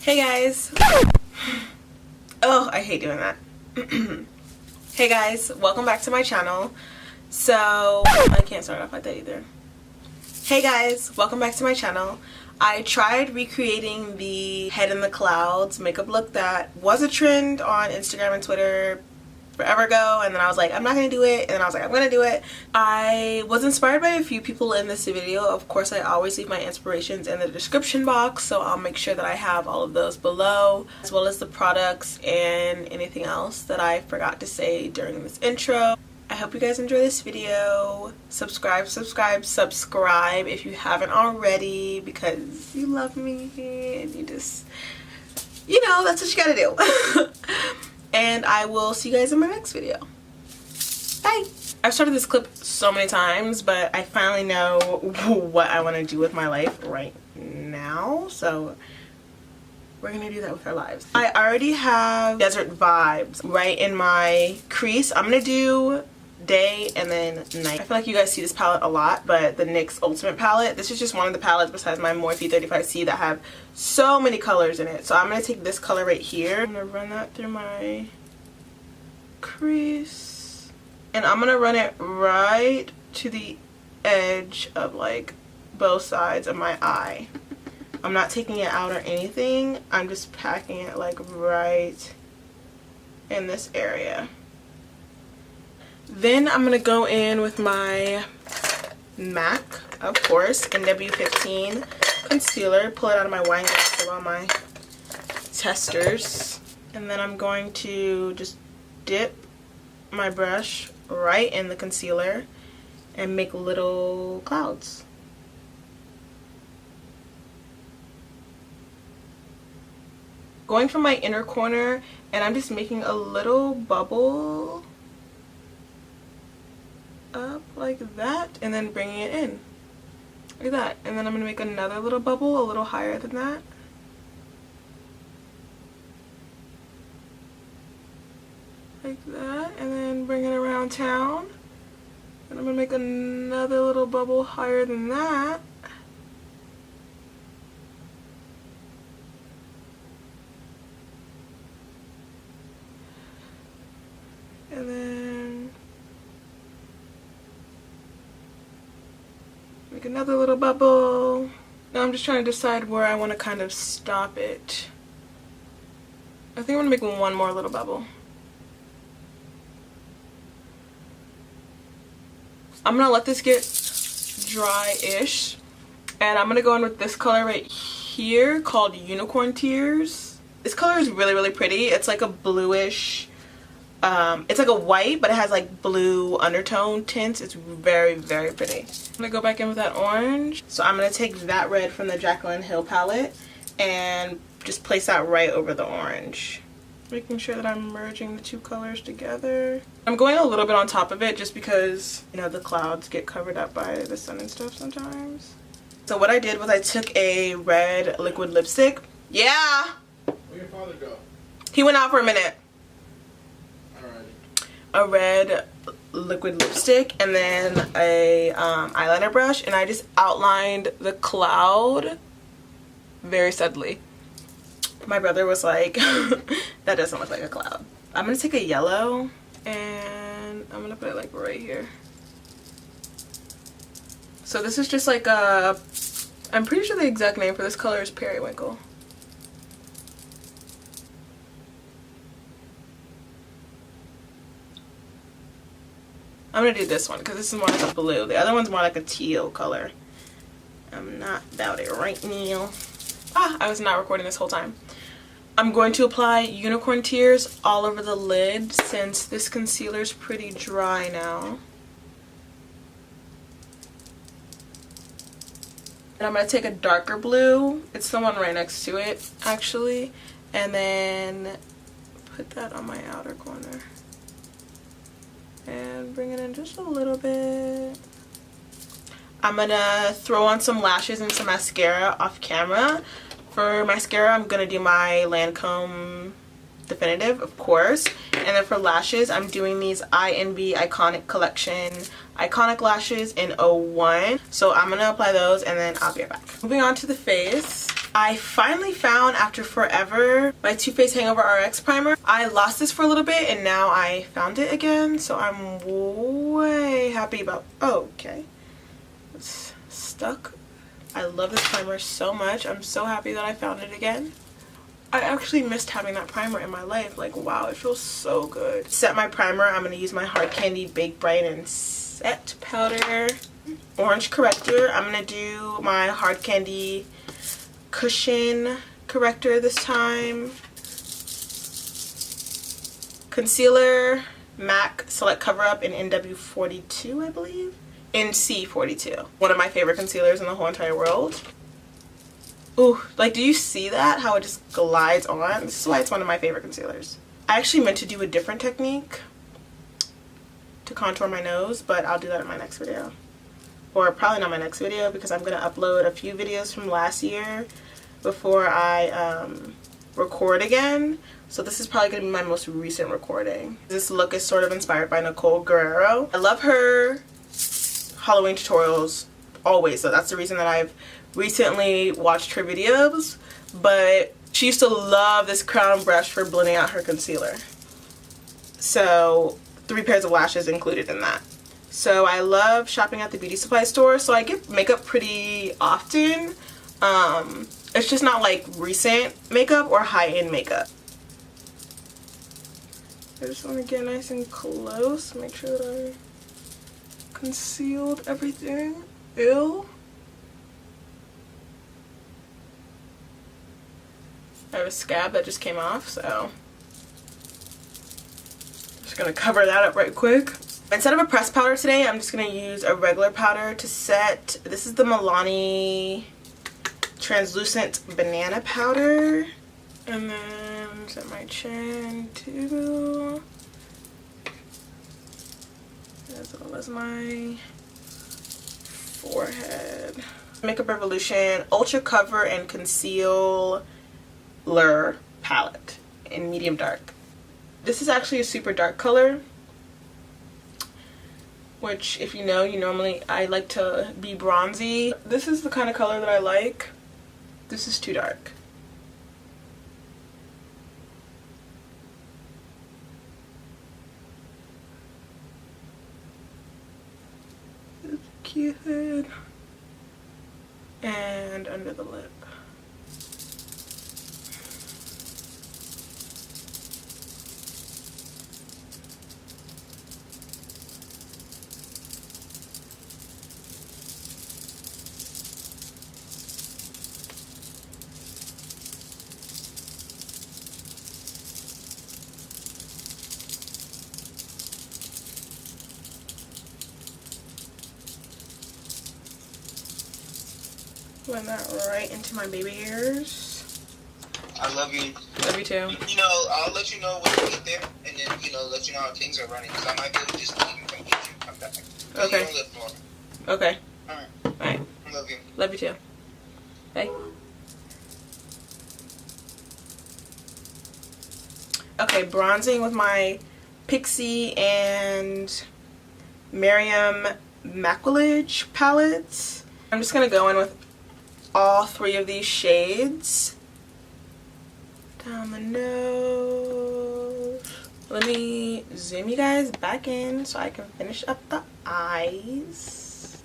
Hey guys. Oh, I hate doing that. Hey guys, welcome back to my channel. So, I can't start off like that either. Hey guys, welcome back to my channel. I tried recreating the head in the clouds makeup look that was a trend on Instagram and Twitter forever ago, and then I was like, I'm not gonna do it, and then I was like, I'm gonna do it. I was inspired by a few people in this video. Of course, I always leave my inspirations in the description box, so I'll make sure that I have all of those below, as well as the products and anything else that I forgot to say during this intro. I hope you guys enjoy this video. Subscribe if you haven't already, because you love me and you just, you know, that's what you gotta do. And I will see you guys in my next video. Bye! I've started this clip so many times, but I finally know what I want to do with my life right now. So we're gonna do that with our lives. I already have Desert Vibes right in my crease. I'm gonna do day and then night. I feel like you guys see this palette a lot, but the NYX Ultimate palette, this is just one of the palettes besides my Morphe 35C that have so many colors in it. So I'm going to take this color right here. I'm going to run that through my crease. And I'm going to run it right to the edge of like both sides of my eye. I'm not taking it out or anything. I'm just packing it like right in this area. Then I'm going to go in with my MAC, of course, NW15 concealer. Pull it out of my wine glass of all my testers. And then I'm going to just dip my brush right in the concealer and make little clouds. Going from my inner corner, and I'm just making a little bubble up like that, and then bringing it in like that, and then I'm gonna make another little bubble a little higher than that, like that, and then bring it around town, and I'm gonna make another little bubble higher than that, and then make another little bubble. Now I'm just trying to decide where I want to kind of stop it. I think I'm going to make one more little bubble. I'm going to let this get dry-ish. And I'm going to go in with this color right here called Unicorn Tears. This color is really, really pretty. It's like a bluish, it's like a white, but it has like blue undertone tints. It's very, very pretty. I'm gonna go back in with that orange. So I'm gonna take that red from the Jaclyn Hill palette and just place that right over the orange. Making sure that I'm merging the two colors together. I'm going a little bit on top of it just because, you know, the clouds get covered up by the sun and stuff sometimes. So what I did was I took a red liquid lipstick. Yeah! Where'd your father go? He went out for a minute. Alright. A red liquid lipstick and then a eyeliner brush, and I just outlined the cloud very subtly. My brother was like, that doesn't look like a cloud. I'm gonna take a yellow and I'm gonna put it like right here. So this is just like a, I'm pretty sure the exact name for this color is Periwinkle. I'm gonna do this one because this is more like a blue. The other one's more like a teal color. I'm not about it right now. I was not recording this whole time. I'm going to apply Unicorn Tears all over the lid since this concealer is pretty dry now. And I'm gonna take a darker blue. It's the one right next to it, actually. And then put that on my outer corner. And bring it in just a little bit. I'm gonna throw on some lashes and some mascara off camera. For mascara, I'm gonna do my Lancome Definitive, of course. And then for lashes, I'm doing these INB Iconic Collection Iconic Lashes in 01. So I'm gonna apply those and then I'll be right back. Moving on to the face. I finally found, after forever, my Too Faced Hangover RX primer. I lost this for a little bit and now I found it again, so I'm way happy about. Oh, okay, it's stuck. I love this primer so much. I'm so happy that I found it again. I actually missed having that primer in my life. Like, wow, it feels so good. To set my primer, I'm going to use my Hard Candy Bake Brighten Set Powder Orange Corrector. I'm going to do my Hard Candy Cushion Corrector this time. Concealer, MAC Select Cover Up in NW42, I believe. NC42. One of my favorite concealers in the whole entire world. Ooh, like, do you see that? How it just glides on? This is why it's one of my favorite concealers. I actually meant to do a different technique to contour my nose, but I'll do that in my next video. Or probably not my next video, because I'm going to upload a few videos from last year before I record again. So this is probably going to be my most recent recording. This look is sort of inspired by Nicole Guerrero. I love her Halloween tutorials always, so that's the reason that I've recently watched her videos. But she used to love this crown brush for blending out her concealer. So 3 pairs of lashes included in that. So I love shopping at the beauty supply store. So I get makeup pretty often. It's just not like recent makeup or high-end makeup. I just want to get nice and close, make sure that I concealed everything. Ew. I have a scab that just came off, so I'm just gonna cover that up right quick. Instead of a pressed powder today, I'm just gonna use a regular powder to set. This is the Milani Translucent Banana Powder. And then set my chin too, as well as my forehead. Makeup Revolution Ultra Cover and Concealer palette in medium dark. This is actually a super dark color, which, if you know, I like to be bronzy. This is the kind of color that I like. This is too dark. Cupid. And under the lip. Blend that right into my baby hairs. I love you. Love you too. I'll let you know when you get there, and then, let you know how things are running, because I might be able to just leave and come get you and come back. Okay. You don't live far. Okay. Alright. Alright. I love you. Love you too. Bye. Okay, bronzing with my Pixie and Miriam Maquillage palettes. I'm just going to go in with all 3 of these shades. Down the nose. Let me zoom you guys back in so I can finish up the eyes.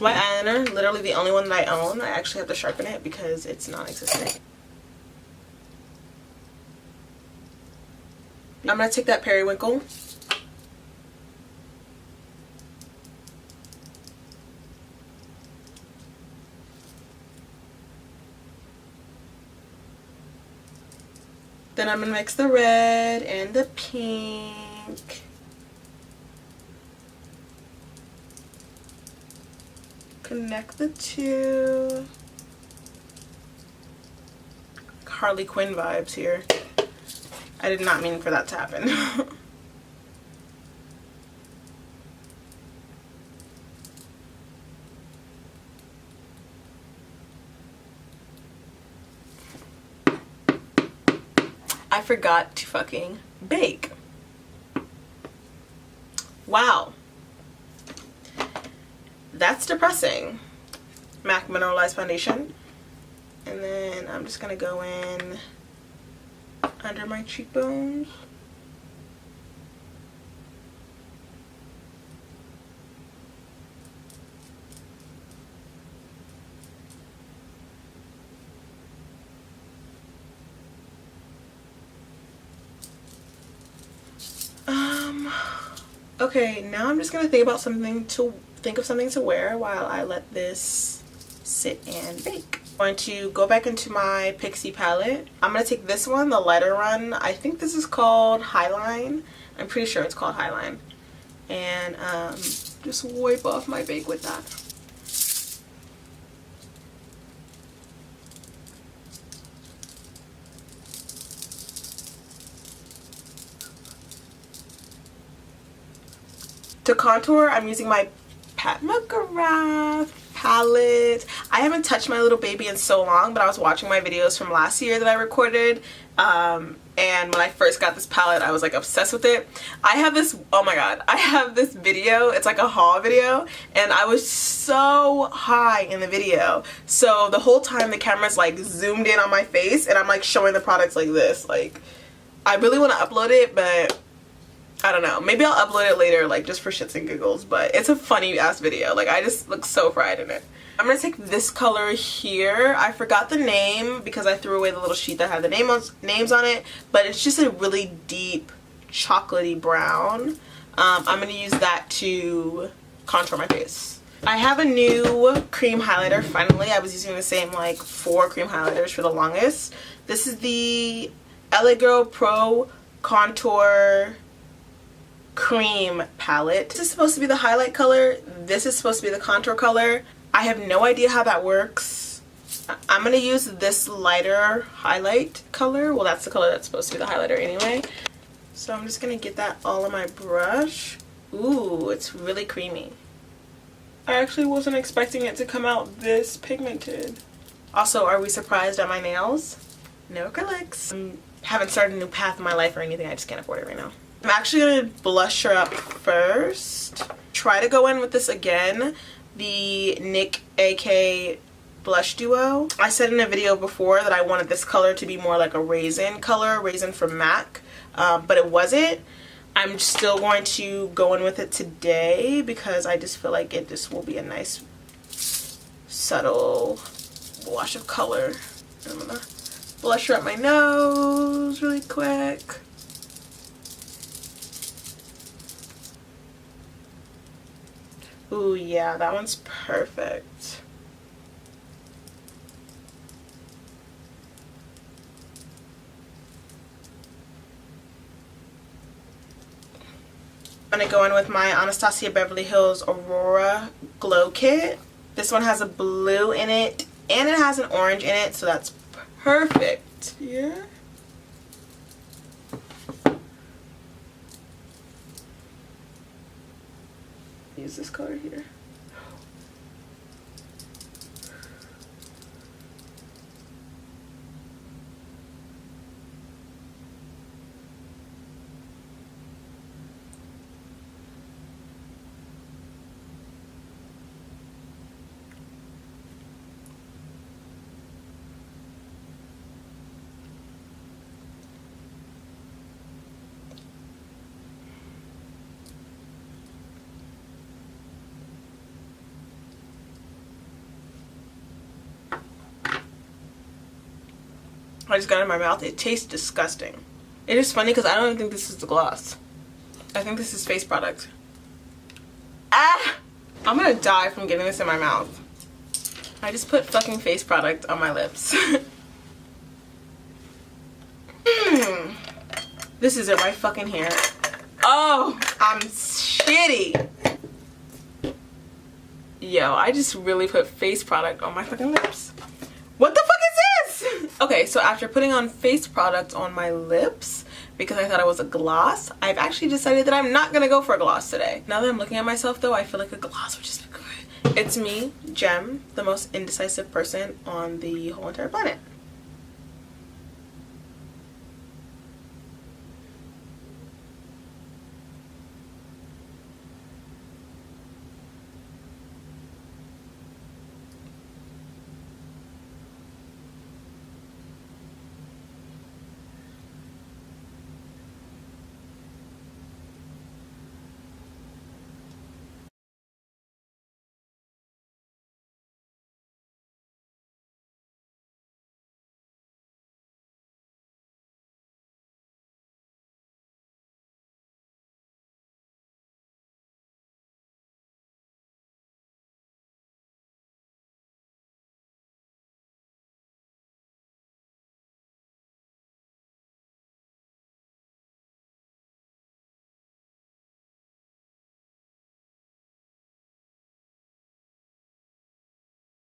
My eyeliner, literally the only one that I own. I actually have to sharpen it because it's non-existent. I'm going to take that Periwinkle. Then I'm going to mix the red and the pink. Connect the two. Harley Quinn vibes here. I did not mean for that to happen. I forgot to fucking bake. Wow. that's depressing. MAC Mineralized Foundation. And then I'm just going to go in under my cheekbones. Okay, now I'm just gonna think of something to wear while I let this sit and bake. I'm going to go back into my Pixi palette. I'm gonna take this one, the lighter one. I think this is called Highline. I'm pretty sure it's called Highline. And just wipe off my bake with that. To contour, I'm using my Pat McGrath palette. I haven't touched my little baby in so long, but I was watching my videos from last year that I recorded. And when I first got this palette, I was like obsessed with it. I have this, oh my god, I have this video. It's like a haul video, and I was so high in the video. So the whole time the camera's like zoomed in on my face, and I'm like showing the products like this. Like, I really want to upload it, but I don't know. Maybe I'll upload it later, like just for shits and giggles, but it's a funny ass video. Like, I just look so fried in it. I'm gonna take this color here. I forgot the name because I threw away the little sheet that had the names on it, but it's just a really deep chocolatey brown. I'm gonna use that to contour my face. I have a new cream highlighter finally. I was using the same like 4 cream highlighters for the longest. This is the LA Girl Pro Contour Cream palette. This is supposed to be the highlight color. This is supposed to be the contour color. I have no idea how that works. I'm going to use this lighter highlight color. Well, that's the color that's supposed to be the highlighter anyway. So I'm just going to get that all on my brush. Ooh, it's really creamy. I actually wasn't expecting it to come out this pigmented. Also, are we surprised at my nails? No acrylics. I haven't started a new path in my life or anything. I just can't afford it right now. I'm actually going to blush her up first. Try to go in with this again, the NYX AK Blush Duo. I said in a video before that I wanted this color to be more like a raisin color, raisin from MAC, but it wasn't. I'm still going to go in with it today because I just feel like it just will be a nice subtle wash of color. I'm going to blush her up my nose really quick. Ooh, yeah, that one's perfect. I'm going to go in with my Anastasia Beverly Hills Aurora Glow Kit. This one has a blue in it, and it has an orange in it, so that's perfect. Yeah. Use this color here. I just got it in my mouth. It tastes disgusting. It is funny because I don't even think this is the gloss. I think this is face product. Ah! I'm gonna die from getting this in my mouth. I just put fucking face product on my lips. This is it right fucking here. Oh, I'm shitty. Yo, I just really put face product on my fucking lips. What the fuck is this? Okay, so after putting on face product on my lips, because I thought it was a gloss, I've actually decided that I'm not gonna go for a gloss today. Now that I'm looking at myself though, I feel like a gloss would just be good. It's me, Jem, the most indecisive person on the whole entire planet.